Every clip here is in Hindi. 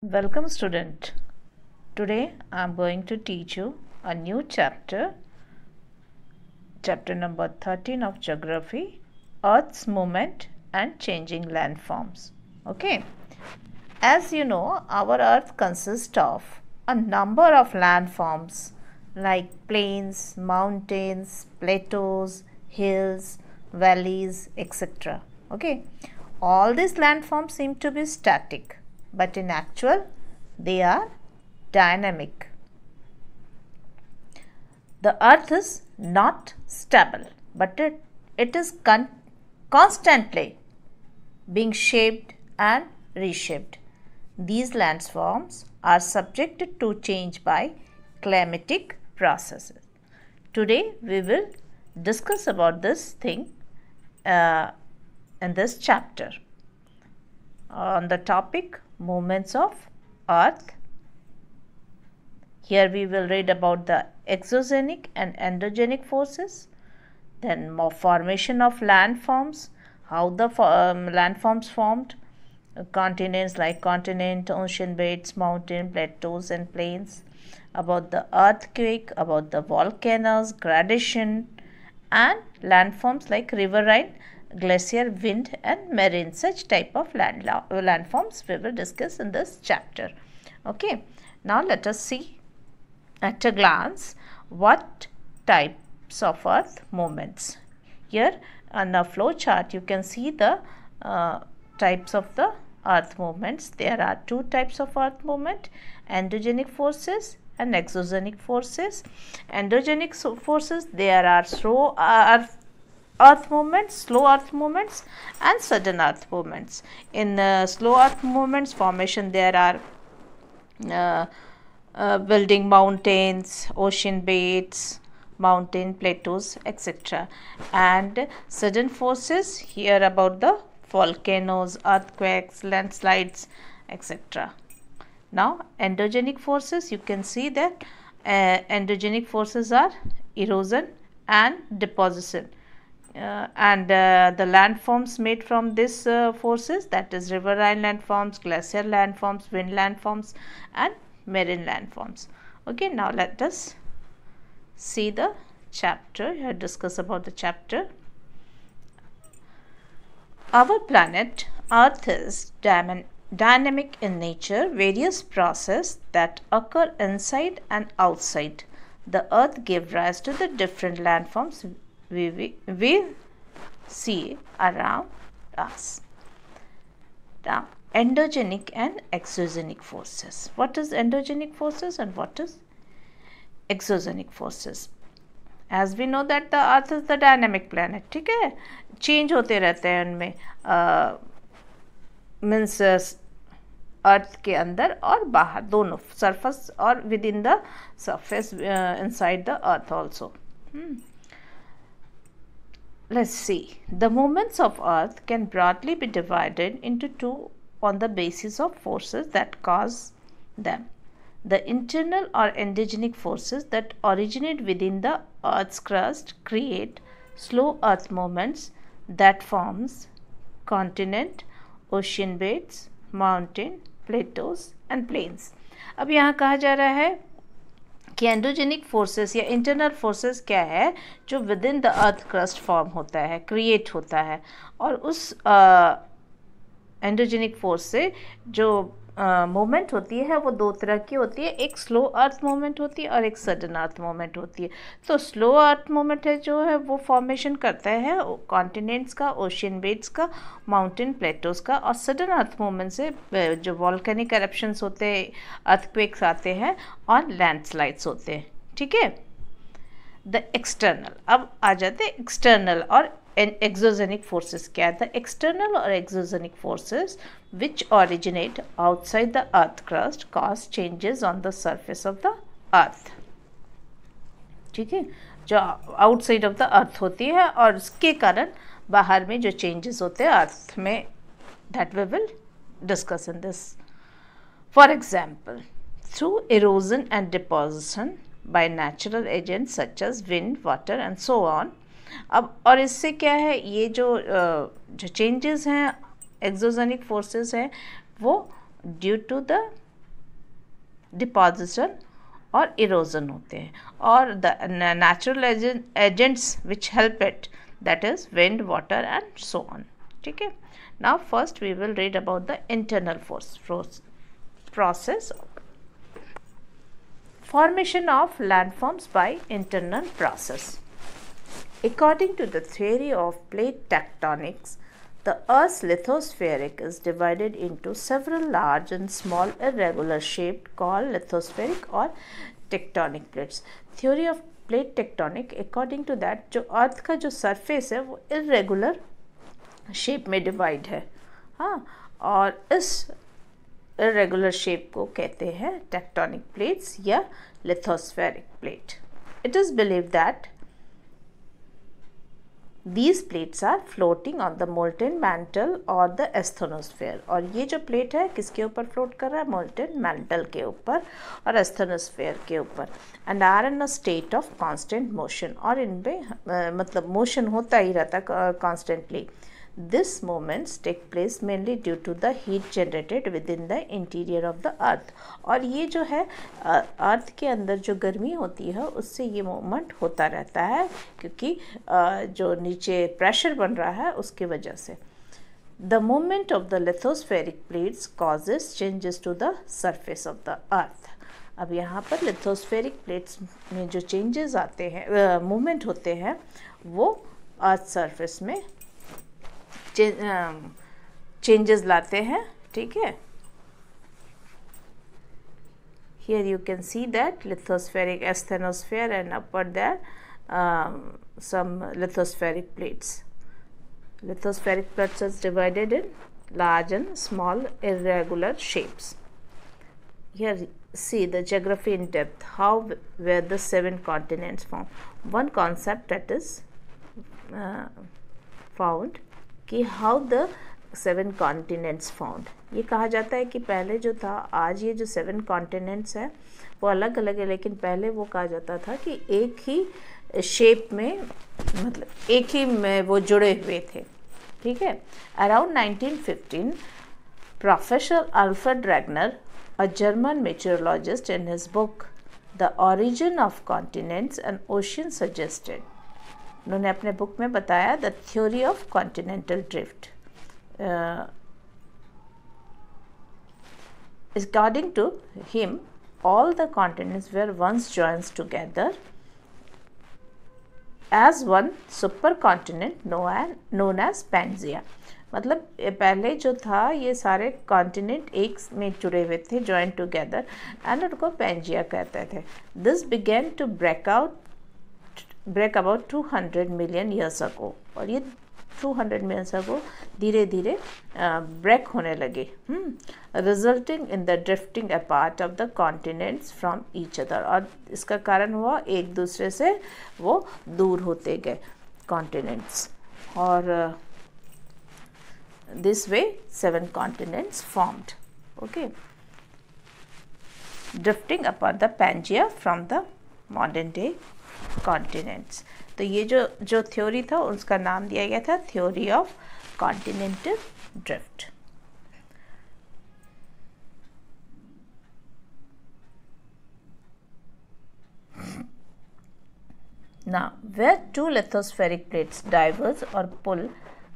Welcome student. Today I am going to teach you a new chapter number 13 of geography, Earth's movement and changing landforms. Okay. As you know, our Earth consists of a number of landforms like plains, mountains, plateaus, hills, valleys, etc. Okay. All these landforms seem to be static, but in actual they are dynamic. The earth is not stable, but it is constantly being shaped and reshaped. These landforms are subjected to change by climatic processes. Today we will discuss about this thing in this chapter on the topic movements of earth. Here we will read about the exogenic and endogenic forces, then formation of landforms, how the landforms formed, continents like continent, ocean beds, mountain, plateaus and plains, about the earthquake, about the volcanoes, gradation, and landforms like riverine, glacier, wind and marine. Such type of landforms we will discuss in this chapter. Okay, now let us see at a glance what types of earth movements. Here on the flow chart you can see the types of the earth movements. There are two types of earth movement: endogenic forces and exogenic forces. Endogenic forces, there are slow earth movements, slow earth movements and sudden earth movements. In slow earth movements formation, there are building mountains, ocean beds, mountain plateaus, etc. And sudden forces, here about the volcanoes, earthquakes, landslides, etc. Now endogenic forces, you can see that endogenic forces are erosion and deposition. The landforms made from these forces, that is riverine landforms, glacier landforms, wind landforms and marine landforms. Okay, now let us see the chapter. Here discuss about the chapter. Our planet Earth is dynamic in nature. Various processes that occur inside and outside the Earth give rise to the different landforms we see around us. Now, endogenic and exogenic forces. What is endogenic forces and what is exogenic forces? As we know that the earth is the dynamic planet, ठीक है, चेंज होते रहते हैं उनमें, मीन्स अर्थ के अंदर और बाहर दोनों, सरफेस और with in the surface, inside the earth also. Let's see. The movements of earth can broadly be divided into two on the basis of forces that cause them. The internal or endogenic forces that originate within the earth's crust create slow earth movements that forms continent, ocean beds, mountain, plateaus and plains. अब यहाँ कहा जा रहा है कि एंडोजेनिक फोर्सेस या इंटरनल फोर्सेस क्या है जो with in the earth crust form होता है, क्रिएट होता है, और उस एंडोजेनिक फोर्स से जो मूवमेंट होती है वो दो तरह की होती है. एक स्लो अर्थ मूवमेंट होती है और एक सडन अर्थ मूवमेंट होती है. तो स्लो अर्थ मूवमेंट है जो है वो फॉर्मेशन करता है कॉन्टिनेंट्स का, ओशियन बेड्स का, माउंटेन प्लेटोज का, और सडन अर्थ मूवमेंट से जो वॉल्केनिक एरप्शंस होते हैं, अर्थक्वेक्स आते हैं और लैंडस्लाइड्स होते हैं. ठीक है. द एक्सटर्नल, अब आ जाते हैं एक्सटर्नल और exogenic forces. क्या है? The external or exogenic forces which originate outside the earth crust cause changes on the surface of the earth. ठीक है, जो आउटसाइड ऑफ द अर्थ होती है और उसके कारण बाहर में जो चेंजेस होते हैं अर्थ में, that we will discuss in this. For example, through erosion and deposition by natural agents such as wind, water and so on. अब और इससे क्या है, ये जो चेंजेस हैं, एक्सोजेनिक फोर्सेस हैं, वो ड्यू टू द डिपॉजिशन और इरोजन होते हैं, और the natural agents which help it, that is wind, water and so on. ठीक है. Now first we will read about the internal process. Formation of landforms by internal process. According to the theory of plate tectonics, the Earth's lithosphere is divided into several large and small irregular shaped called lithospheric or tectonic plates. Theory of plate tectonic, according to that, जो अर्थ का जो सरफेस है वो irregular शेप में डिवाइड है. हाँ, और इस irregular शेप को कहते हैं टेक्टोनिक प्लेट्स या lithospheric plate. It is believe that these plates are floating on the molten mantle or the asthenosphere. और ये जो प्लेट है किसके ऊपर फ्लोट कर रहा है? molten mantle के ऊपर और asthenosphere के ऊपर, and are in a state of constant motion. और इनमें मतलब मोशन होता ही रहता constantly. This movements take place mainly due to the heat generated within the interior of the earth. और ये जो है अर्थ के अंदर जो गर्मी होती है उससे ये मूवमेंट होता रहता है, क्योंकि जो नीचे प्रेशर बन रहा है उसकी वजह से. The movement of the lithospheric plates causes changes to the surface of the earth. अब यहाँ पर लिथोस्फेरिक प्लेट्स में जो चेंजेस आते हैं, मूवमेंट होते हैं, वो अर्थ सरफेस में चेंजेस लाते हैं. ठीक है. Here you can see that lithospheric asthenosphere, and upper there some lithospheric plates. Lithospheric plates is divided in large and small irregular shapes. Here see the geography in depth, how were the 7 continents formed. One concept that is found कि हाउ द 7 कॉन्टिनेंट्स फाउंड. ये कहा जाता है कि पहले जो था, आज ये जो 7 कॉन्टिनेंट्स है वो अलग अलग है, लेकिन पहले वो कहा जाता था कि एक ही शेप में, मतलब एक ही में वो जुड़े हुए थे. ठीक है. Around 1915 professor Alfred Ragnar, a German meteorologist, in his book the origin of continents and ocean suggested, उन्होंने अपने बुक में बताया the theory of continental drift. According to him all the continents were once joined together as one supercontinent known as Pangaea. मतलब पहले जो था ये सारे कॉन्टिनेंट एक में जुड़े हुए थे, joined together, and उनको पेंजिया कहते थे. This began to break about 200 million years ago. और ये 200 million years ago धीरे धीरे ब्रेक होने लगे, resulting in the drifting apart of the continents from each other. और इसका कारण हुआ एक दूसरे से वो दूर होते गए कॉन्टिनेंट्स, और this way 7 continents formed. Okay. Drifting apart the Pangaea from the modern day continents. तो ये जो थ्योरी था उसका नाम दिया गया था theory of continental drift. Now, where 2 lithospheric plates diverge or pull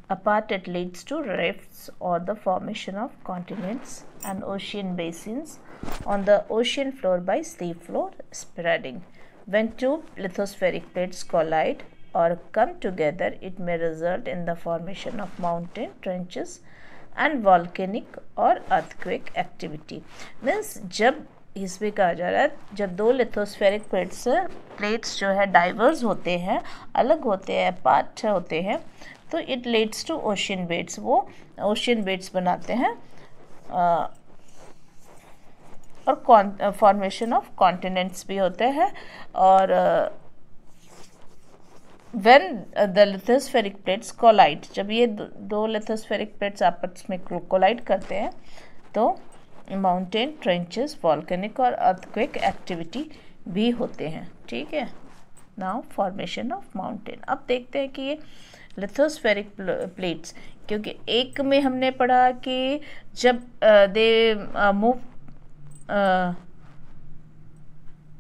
apart, it leads to rifts or the formation of continents and ocean basins on the ocean floor by sea floor spreading. When 2 lithospheric plates collide or come together, it may result in the formation of mountain trenches and volcanic or earthquake activity. Means जब इसमें कहा जा रहा है, जब 2 लिथोस्फेरिक प्लेट्स जो है डाइवर्स होते हैं, अलग होते हैं, पार्ट होते हैं, तो it leads to ocean beds. वो ओशियन बेड्स बनाते हैं और फॉर्मेशन ऑफ कॉन्टिनेंट्स भी होते हैं. और when the lithospheric plates collide, जब ये 2 लिथोस्फेरिक प्लेट्स आपस में कोलाइड करते हैं तो माउंटेन ट्रेंचेस, वॉल्केनिक और अर्थक्वेक एक्टिविटी भी होते हैं. ठीक है. Now formation of mountain. अब देखते हैं कि ये लिथोस्फेरिक प्लेट्स, क्योंकि एक में हमने पढ़ा कि जब they move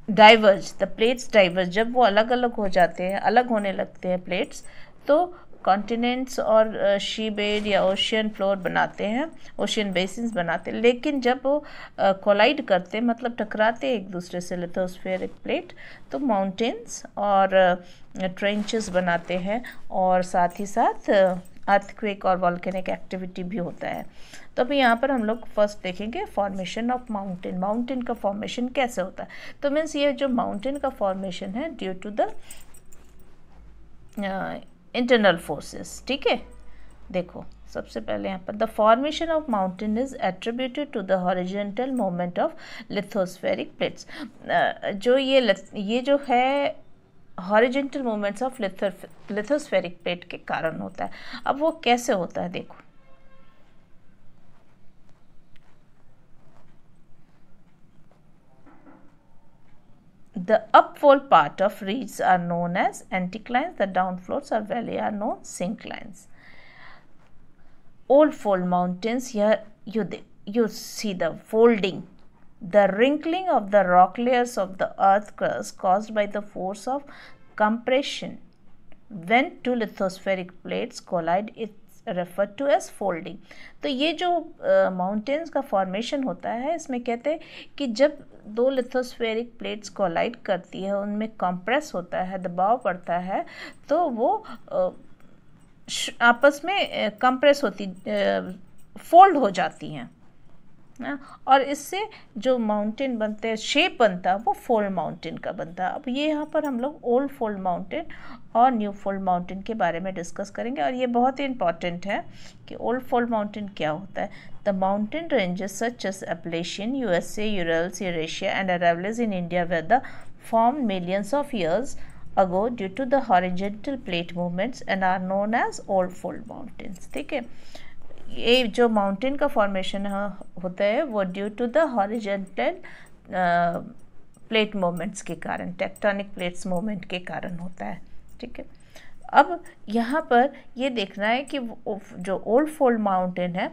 diverge, the plates diverge, जब वो अलग अलग हो जाते हैं, अलग होने लगते हैं प्लेट्स, तो कॉन्टिनेंट्स और शी बेड या ओशियन फ्लोर बनाते हैं, ओशियन बेसिन्स बनाते हैं। लेकिन जब वो कोलाइड करते हैं, मतलब टकराते हैं एक दूसरे से, लिथोस्फेरिक प्लेट, तो माउंटेन्स और ट्रेंचेस बनाते हैं, और साथ ही साथ अर्थक्वेक और वॉल्केनिक एक्टिविटी भी होता है। तो अभी यहाँ पर हम लोग फर्स्ट देखेंगे फॉर्मेशन ऑफ माउंटेन। माउंटेन का फॉर्मेशन कैसे होता है? तो मीन्स ये जो माउंटेन का फॉर्मेशन है due to the internal forces, ठीक है। देखो सबसे पहले यहाँ पर the formation of mountain is attributed to the horizontal movement of lithospheric plates. ये जो है horizontal movements of lithospheric plate के कारण होता है। अब वो कैसे होता है देखो, the upfold part of ridges are known as anticlines, the downflows or valley are known synclines. Old fold mountains, here you see the folding, the wrinkling of the rock layers of the earth crust caused by the force of compression. When two lithospheric plates collide, it's referred to as folding. तो ये जो माउंटेन्स का फॉर्मेशन होता है, इसमें कहते हैं कि जब दो लिथोस्फेरिक प्लेट्स कोलाइड करती है, उनमें कंप्रेस होता है, दबाव पड़ता है, तो वो आपस में कंप्रेस होती, फोल्ड हो जाती हैं, और इससे जो माउंटेन बनते हैं, शेप बनता है, वो फोल्ड माउंटेन का बनता है। अब ये यहाँ पर हम लोग ओल्ड फोल्ड माउंटेन और न्यू फोल्ड माउंटेन के बारे में डिस्कस करेंगे, और ये बहुत ही इंपॉर्टेंट है कि ओल्ड फोल्ड माउंटेन क्या होता है। The mountain ranges such as Appalachian, USA, Urals, Eurasia and Aravallis in India were the form millions of years ago due to the horizontal plate movements and are known as old fold mountains, ठीक है। ये जो माउंटेन का फॉर्मेशन होता है वो due to the horizontal plate movements के कारण, टेक्टोनिक प्लेट्स मूवमेंट के कारण होता है, ठीक है। अब यहाँ पर ये देखना है कि जो ओल्ड फोल्ड माउंटेन है,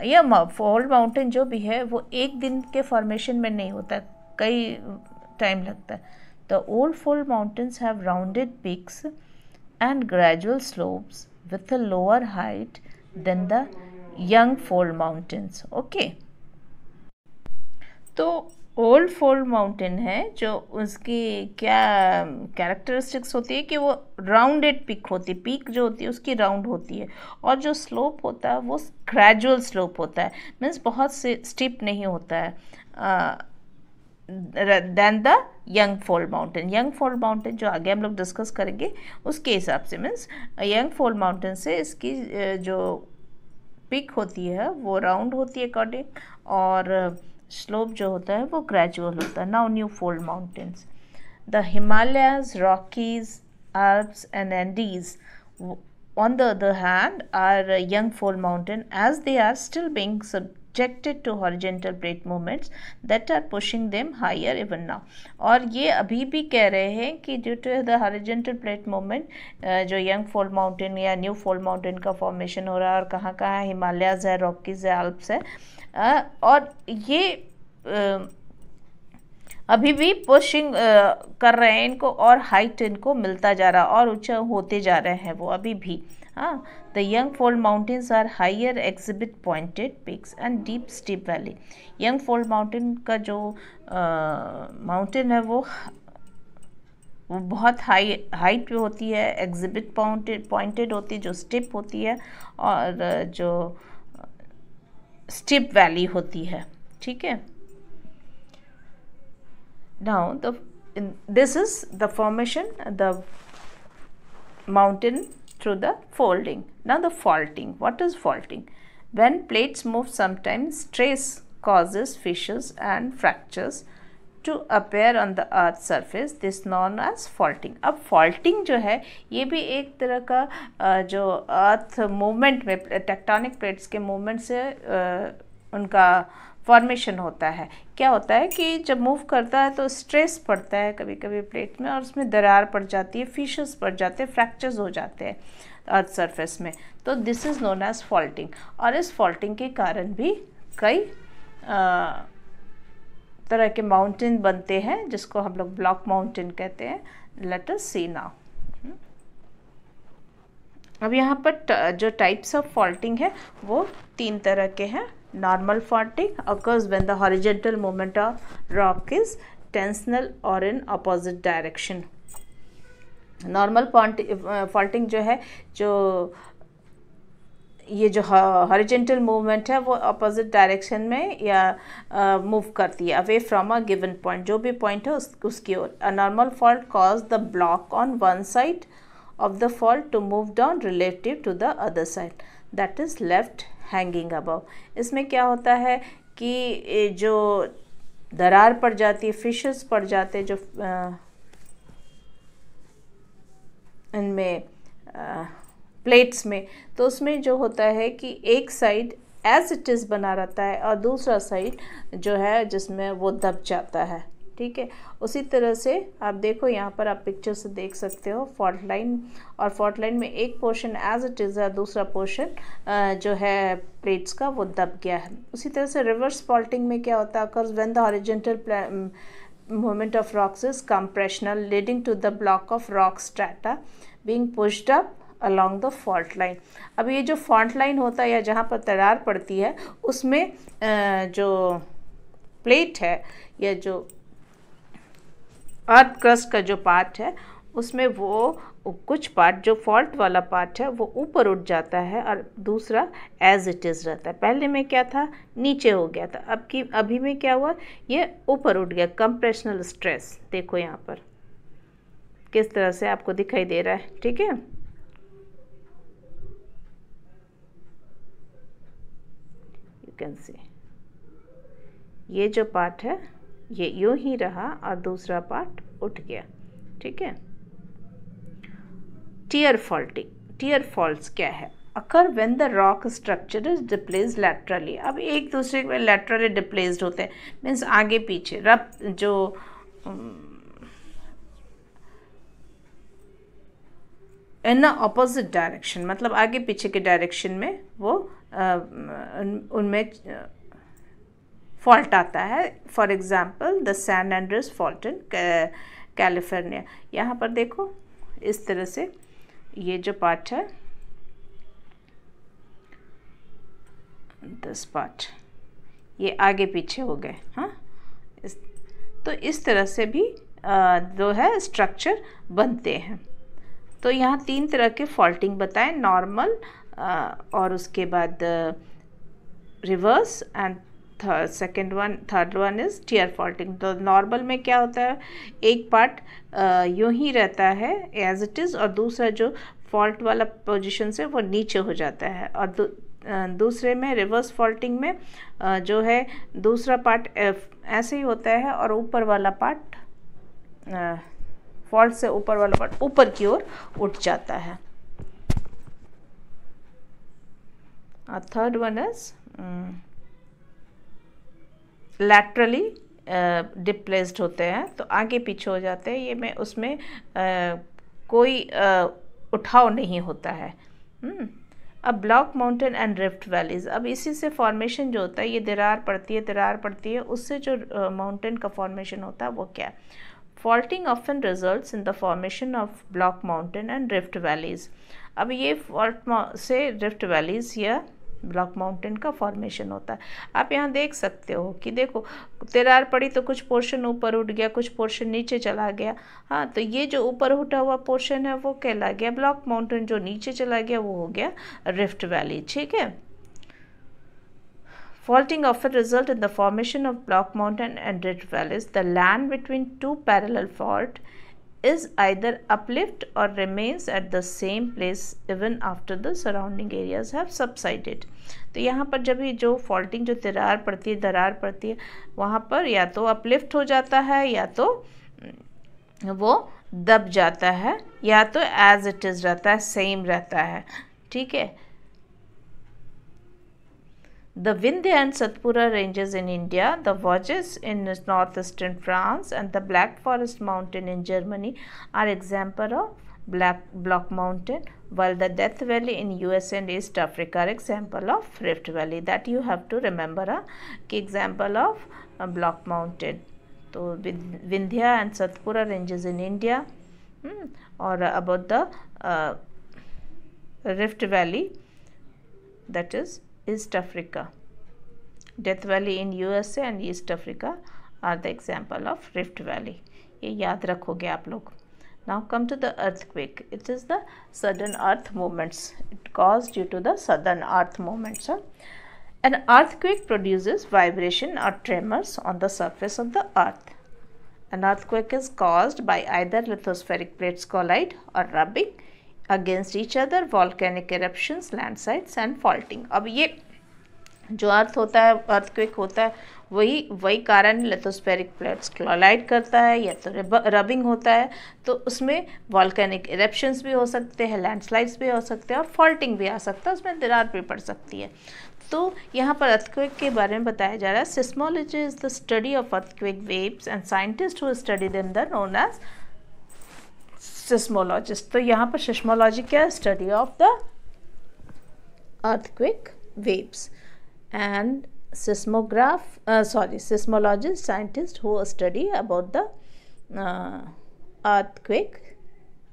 या फोल्ड माउंटेन जो भी है, वो एक दिन के फॉर्मेशन में नहीं होता, कई टाइम लगता है। The old fold mountains have rounded peaks and gradual slopes with a lower height than the young fold mountains. Okay. तो ओल्ड फोल्ड माउंटेन है, जो उसकी क्या कैरेक्टरिस्टिक्स होती है कि वो राउंडेड पीक होती है, पीक जो होती है उसकी राउंड होती है, और जो स्लोप होता है वो ग्रेजुअल स्लोप होता है, मीन्स बहुत से स्टिप नहीं होता है then the young fold mountain. Young fold mountain जो आगे हम लोग डिस्कस करेंगे उसके हिसाब से, मीन्स यंग फोल्ड माउंटेन से इसकी जो पिक होती है वो राउंड होती है अकॉर्डिंग, और स्लोप जो होता है वो ग्रेजुअल होता है। Now new fold mountains, the Himalayas, Rockies, Alps and Andes on the other hand are young fold mountain, as they are still being subjected to horizontal plate movements that are pushing them higher even now. और ये अभी भी कह रहे हैं कि due to the horizontal plate movement जो यंग फोल्ड माउंटेन या न्यू फोल्ड माउंटेन का फॉर्मेशन हो रहा है, और कहाँ कहाँ हिमालयाज है, रॉकीज है, आल्प्स है, और ये अभी भी पुशिंग कर रहे हैं इनको, और हाइट इनको मिलता जा रहा, और ऊंचा होते जा रहे हैं वो अभी भी। हाँ, the young fold mountains are higher, exhibit pointed peaks and deep steep valley. Young fold mountain का जो माउंटेन है वो बहुत हाइट पे होती है, एग्जिबिट पॉइंटेड होती है, जो स्टिप होती है, और जो स्टिप वैली होती है, ठीक है। Now this is the formation, the mountain through the folding. Now the faulting. What is faulting? When plates move, sometimes stress causes fissures and fractures to appear on the earth surface. This known as faulting. अब faulting जो है ये भी एक तरह का जो अर्थ मूवमेंट में, टेक्टोनिक प्लेट्स के मूवमेंट से उनका फॉर्मेशन होता है। क्या होता है कि जब मूव करता है तो स्ट्रेस पड़ता है कभी कभी प्लेट में, और उसमें दरार पड़ जाती है, फिशर्स पड़ जाते हैं, फ्रैक्चर्स हो जाते हैं अर्थ सरफेस में। तो this is known as faulting. और इस फॉल्टिंग के कारण भी कई तरह के माउंटेन बनते हैं जिसको हम लोग ब्लॉक माउंटेन कहते हैं. लेट अस सी नाउ. अब यहाँ पर जो टाइप्स ऑफ फॉल्टिंग है वो 3 तरह के हैं. Normal faulting occurs when the horizontal movement of rock is tensional or in opposite direction. Normal faulting जो है, जो ये जो हॉरिजेंटल मूवमेंट है वो अपोजिट डायरेक्शन में या मूव करती है away from a given point. जो भी पॉइंट है उसकी ओर. A normal fault cause the block on one side of the fault to move down relative to the other side, that is left hanging above. इसमें क्या होता है कि जो दरार पड़ जाती है, फिशेस पड़ जाते हैं जो इनमें प्लेट्स में, तो उसमें जो होता है कि एक साइड एज इट इज़ बना रहता है और दूसरा साइड जो है जिसमें वो दब जाता है. ठीक है. उसी तरह से आप देखो यहाँ पर, आप पिक्चर से देख सकते हो फॉल्ट लाइन, और फॉल्ट लाइन में एक पोर्शन एज इट इज़ है, दूसरा पोर्शन जो है प्लेट्स का वो दब गया है. उसी तरह से रिवर्स फॉल्टिंग में क्या होता है, occurs when the horizontal movement of rocks is compressional leading to the block of rock strata being pushed up along the fault line. अब ये जो fault line होता है या जहाँ पर दरार पड़ती है उसमें जो प्लेट है या जो अर्थ क्रस्ट का जो पार्ट है उसमें वो कुछ पार्ट जो फॉल्ट वाला पार्ट है वो ऊपर उठ जाता है और दूसरा एज इट इज़ रहता है. पहले में क्या था, नीचे हो गया था, अभी में क्या हुआ, ये ऊपर उठ गया. कंप्रेशनल स्ट्रेस देखो यहाँ पर किस तरह से आपको दिखाई दे रहा है. ठीक है. यू कैन सी ये जो पार्ट है ये यूं ही रहा और दूसरा पार्ट उठ गया. ठीक है. Tier faulting. टीयर फॉल्ट्स क्या है, occur when the rock structure is displaced laterally. अब एक दूसरे में लैटरली डिप्लेस्ड होते हैं, मीन्स आगे पीछे रब जो इन अपोजिट डायरेक्शन, मतलब आगे पीछे के डायरेक्शन में वो उनमें फॉल्ट आता है. For example the San Andreas fault in California. यहाँ पर देखो इस तरह से ये जो पार्ट है, दिस पार्ट, ये आगे पीछे हो गए. हाँ, तो इस तरह से भी जो है स्ट्रक्चर बनते हैं. तो यहाँ 3 तरह के फॉल्टिंग बताएं, नॉर्मल और उसके बाद reverse and third one is tear faulting. तो नॉर्मल में क्या होता है, एक पार्ट यूं ही रहता है एज इट इज़ और दूसरा जो फॉल्ट वाला पोजीशन से वो नीचे हो जाता है. और दूसरे में रिवर्स फॉल्टिंग में जो है दूसरा पार्ट ऐसे ही होता है और ऊपर वाला पार्ट फॉल्ट से ऊपर वाला पार्ट ऊपर की ओर उठ जाता है. थर्ड वन इज लैटरली डिप्लेस्ड होते हैं, तो आगे पीछे हो जाते हैं. ये में उसमें कोई उठाव नहीं होता है. अब block mountain and rift valleys. अब इसी से फॉर्मेशन जो होता है, ये दरार पड़ती है उससे जो माउंटेन का फॉर्मेशन होता है वो क्या. Faulting often results in the formation of block mountain and rift valleys. अब ये फॉल्ट से रिफ्ट वैलीज या ब्लॉक माउंटेन का फॉर्मेशन होता है. आप यहाँ देख सकते हो कि देखो दरार पड़ी तो कुछ पोर्शन ऊपर उठ गया, कुछ पोर्शन नीचे चला गया. हाँ, तो ये जो ऊपर उठा हुआ पोर्शन है वो कहला गया ब्लॉक माउंटेन, जो नीचे चला गया वो हो गया रिफ्ट वैली. ठीक है. Faulting often result in the formation of block mountain and rift valleys. The land between two parallel fault is either uplift or remains at the same place even after the surrounding areas have subsided. तो यहाँ पर जब ये जो फॉल्टिंग जो दरार पड़ती है वहाँ पर या तो अपलिफ्ट हो जाता है या तो वो दब जाता है या तो एज इट इज़ रहता है, सेम रहता है. ठीक है. The Vindhya and Satpura ranges in India, the Vosges in northeastern France and the Black Forest mountain in Germany are example of block mountain, while the Death Valley in US and East Africa are example of Rift Valley. That you have to remember कि example of block mountain. तो Vindhya and Satpura ranges in India. Or about the Rift Valley, that is East Africa. Death Valley in USA and East Africa are the example of Rift Valley. ये याद रखोगे आप लोग. Now come to the earthquake. It is the sudden earth movements. It caused due to the sudden earth movements. An earthquake produces vibration or tremors on the surface of the earth. An earthquake is caused by either lithospheric plates collide or rubbing against each other, volcanic eruptions, landslides and faulting. अब ये जो अर्थ होता है, अर्थक्वेक होता है, वही कारण लिथोस्फेरिक प्लेट्स कोलाइड करता है या तो रबिंग होता है, तो उसमें वॉल्केनिक इरप्शंस भी हो सकते हैं, लैंडस्लाइड्स भी हो सकते हैं और फॉल्टिंग भी आ सकता है, उसमें दरार भी पड़ सकती है. तो यहाँ पर अर्थक्वेक के बारे में बताया जा रहा है. Seismology is the study of earthquake waves and scientist who study them are known as seismologist. तो यहाँ पर सिस्मोलॉजी क्या है? Study of the earthquake waves. And seismologist, scientist who study about the earthquake,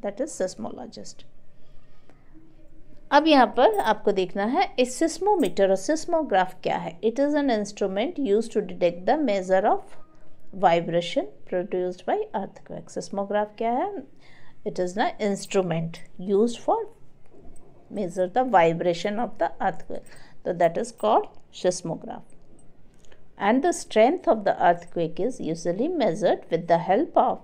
that is seismologist. अब यहाँ पर आपको देखना है इस सिस्मोमीटर और सिस्मोग्राफ क्या है. It is an instrument use to detect the measure of vibration produced by earthquake. Seismograph क्या है? It is an instrument use for measure the vibration of the earthquake. So that is called seismograph. And the strength of the earthquake is usually measured with the help of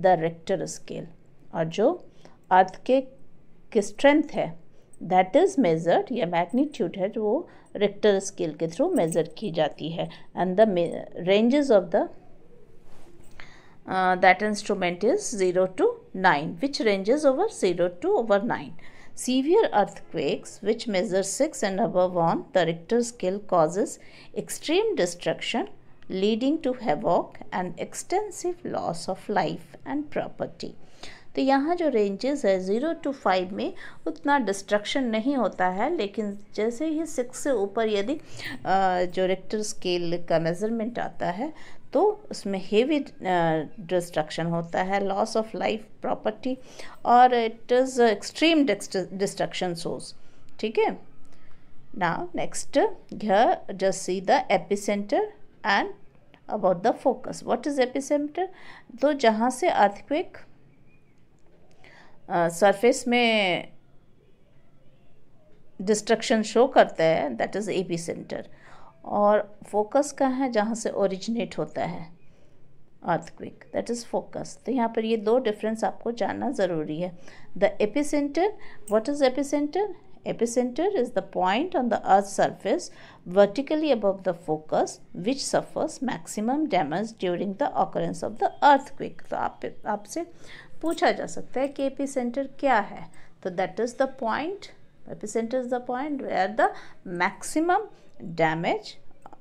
the Richter scale. और जो earthquake की strength है, that is measured या magnitude है, जो Richter scale के through measure की जाती है. And the ranges of the that instrument is 0 to 9, which ranges over 0 to over 9. Severe earthquakes, which measure 6 and above on the Richter scale, causes extreme destruction, leading to havoc and extensive loss of life and property. तो यहाँ जो रेंजेस है 0 to 5 में उतना डिस्ट्रक्शन नहीं होता है, लेकिन जैसे ही 6 से ऊपर यदि जो रिक्टर स्केल का मेज़रमेंट आता है तो उसमें हेवी डिस्ट्रक्शन होता है, लॉस ऑफ लाइफ, प्रॉपर्टी, और it is extreme destruction source. ठीक है. Now next here just see the epicentre and about the focus. What is epicentre? तो जहाँ से अर्थक्वेक सरफेस में डिस्ट्रक्शन शो करता है, दैट इज़ एपिसेंटर. और फोकस कहाँ है? जहाँ से ओरिजिनेट होता है अर्थक्वेक, दैट इज़ फोकस. तो यहाँ पर ये दो डिफरेंस आपको जानना ज़रूरी है. The epicentre, what is epicentre? Epicenter is the point on the Earth's surface vertically above the focus which suffers maximum damage during the occurrence of the earthquake. तो आपसे पूछा जा सकता है कि epicenter क्या है? तो that is the point, epicenter is the point where the maximum damage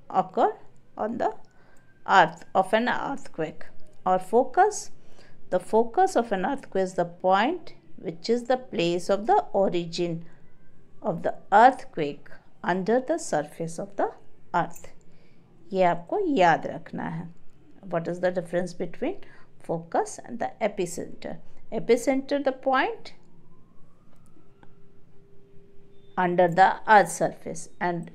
occur on the earth of an earthquake. Or focus, the focus of an earthquake is the point which is the place of the origin of the earthquake under the surface of the earth. ये आपको याद रखना है. What is the difference between focus and the epicenter? Epicenter the point under the earth's surface, and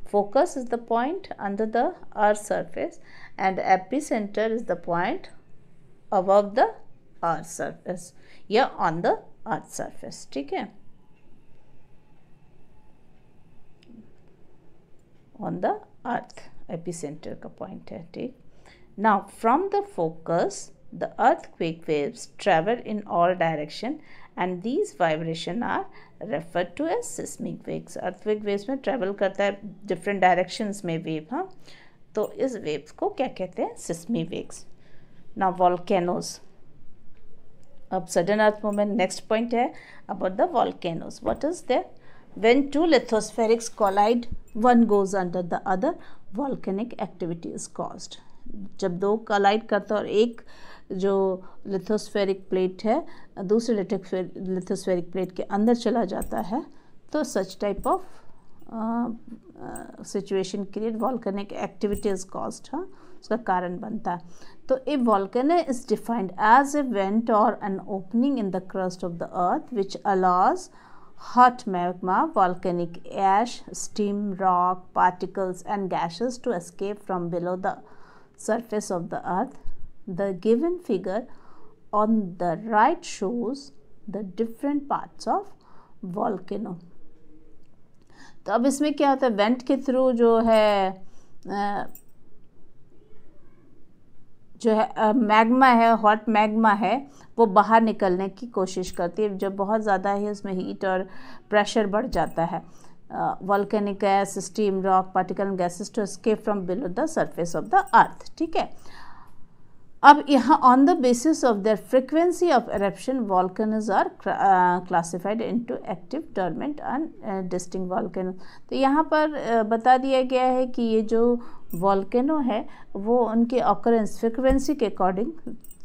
focus is the point under the earth's surface and epicenter is the point above the earth's surface या on the earth's surface. ठीक है. On the earth epicenter का point है. ठीक. Now from the focus the earthquake waves travel in all direction and these vibration are referred to as seismic waves. earthquake waves में travel करता है different directions में wave. हाँ, तो इस waves को क्या कहते हैं? seismic waves. Now volcanoes. अब sudden earth movement next point है about the volcanoes. What is there? When two lithospherics collide, one goes under the other, volcanic activity is caused. जब दो collide करता है और एक जो लिथोस्फेरिक प्लेट है दूसरे लिथोस्फेरिक प्लेट के अंदर चला जाता है, तो such type of situation create, volcanic activities caused, हाँ, उसका कारण बनता है। तो a volcano is defined as a vent or an opening in the crust of the earth which allows hot magma, volcanic ash, steam, rock, particles and gases to escape from below the surface of the earth. The given figure on the right shows the different parts of volcano. तो अब इसमें क्या होता है, वेंट के थ्रू जो है मैग्मा है, हॉट मैग्मा है, वो बाहर निकलने की कोशिश करती है। जब बहुत ज़्यादा है उसमें हीट और प्रेशर बढ़ जाता है। Volcanic gas, steam, rock, particle gases to escape from below the surface of the earth. ठीक है, अब यहाँ on the basis of their frequency of eruption volcanoes are classified into active, dormant and distinct volcano. तो यहाँ पर बता दिया गया है कि ये जो वॉल्केनो है वो उनके ऑकरेंस फ्रिक्वेंसी के अकॉर्डिंग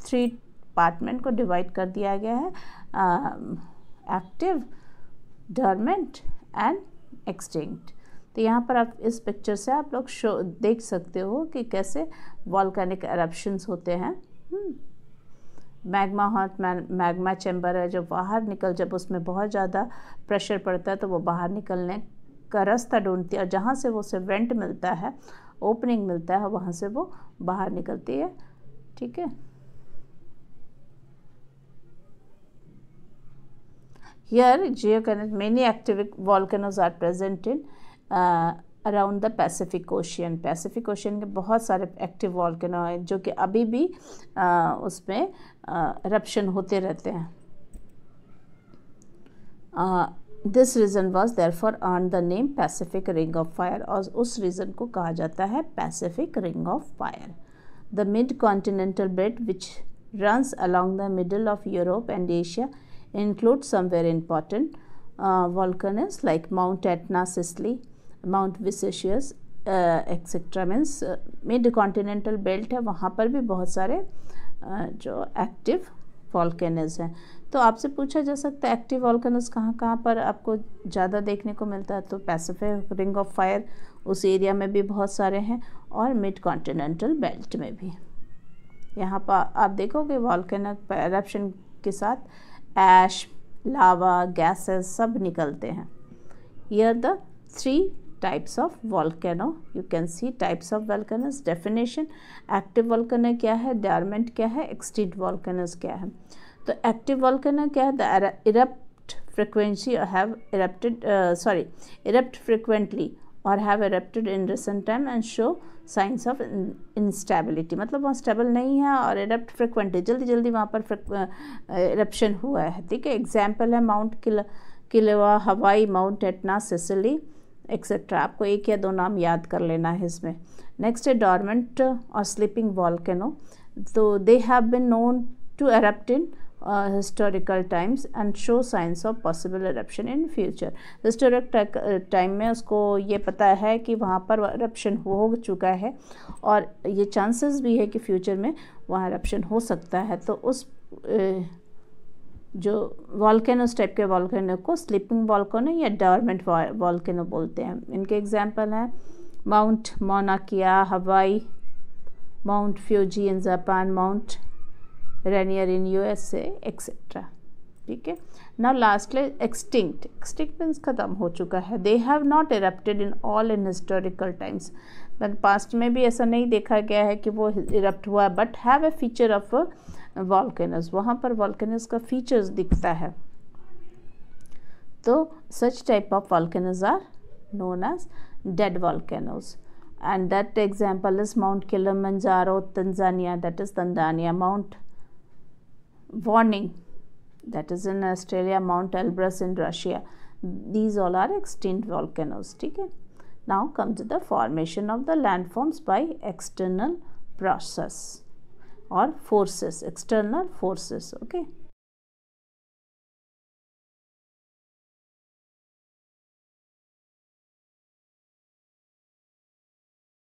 3 पार्टमेंट को डिवाइड कर दिया गया है, एक्टिव, डोरमेंट एंड एक्सटिंक्ट। तो यहाँ पर आप इस पिक्चर से आप लोग देख सकते हो कि कैसे वॉल्केनिक एरप्शंस होते हैं। मैग्मा हॉट मैग्मा चैम्बर है जो बाहर जब उसमें बहुत ज़्यादा प्रेशर पड़ता है तो वो बाहर निकलने का रास्ता ढूंढती है, और जहाँ से वो उसे वेंट मिलता है, ओपनिंग मिलता है, वहाँ से वो बाहर निकलती है। ठीक है, here geoconnect many active volcanoes are present in around the Pacific ocean. Pacific ocean के बहुत सारे एक्टिव वॉल्केनो हैं जो कि अभी भी उसमें एरप्शन होते रहते हैं। This region was therefore earn the name Pacific ring of fire, और उस रीजन को कहा जाता है Pacific ring of fire. The mid continental belt which runs along the middle of Europe and Asia include some very important volcanoes like Mount Etna, Sicily, Mount Vesuvius, etc. Means mid continental belt है, वहाँ पर भी बहुत सारे जो एक्टिव वॉल्केनोज हैं। तो आपसे पूछा जा सकता है एक्टिव वॉल्केनोज कहाँ कहाँ पर आपको ज़्यादा देखने को मिलता है, तो पैसिफिक रिंग ऑफ फायर उस एरिया में भी बहुत सारे हैं, और मिड कॉन्टिनेंटल बेल्ट में भी। यहाँ पर आप देखोगे वॉल्केनिक एरप्शन के साथ ऐश, लावा, गैसेस सब निकलते हैं। Here the 3 types of volcano, you can see types of volcanoes, definition, active volcano क्या है, dormant क्या है, extinct volcanoes क्या है। तो active volcano क्या है, the erupt frequency or have erupted erupt frequently or have erupted in recent time and show science of instability, मतलब वहाँ स्टेबल नहीं है और एरप्ट फ्रिक्वेंटली, जल्दी जल्दी वहाँ पर एरप्शन हुआ है। ठीक है, एग्जाम्पल है माउंट किलेवा, हवाई, माउंट एटना, सिसिली, एक्सेट्रा। आपको 1 या 2 नाम याद कर लेना है इसमें। नेक्स्ट है डॉर्मेंट और स्लीपिंग वॉल्केनो। तो they have been known to erupt in historical times and show signs of possible eruption in future. Historic time में उसको ये पता है कि वहाँ पर एरप्शन हो चुका है और ये चांसेस भी है कि फ्यूचर में वहाँ एरप्शन हो सकता है। तो उस जो वॉल्केनोस टाइप के वॉल्केनो को स्लीपिंग वॉल्केनो या डॉर्मेंट वॉल्केनो बोलते हैं। इनके एग्जाम्पल हैं mount Mauna Kea, Hawaii, mount Fuji in Japan, mount Rainier in USA, etcetera. ठीक है, now lastly extinct. Extinct means ख़त्म हो चुका है। They have not erupted in all in historical times, but past में भी ऐसा नहीं देखा गया है कि वो इरप्ट हुआ, but have a feature of volcanoes, वहाँ पर वॉल्केनोज का फीचर्स दिखता है। तो such type of volcanoes are known as dead volcanoes, and that example is Mount Kilimanjaro, Tanzania, that is Tanzania, Mount Warning, that is in Australia, Mount Elbrus in Russia. These all are extinct volcanoes. ठीक है, now comes the formation of the landforms by external process or forces, external forces. Okay.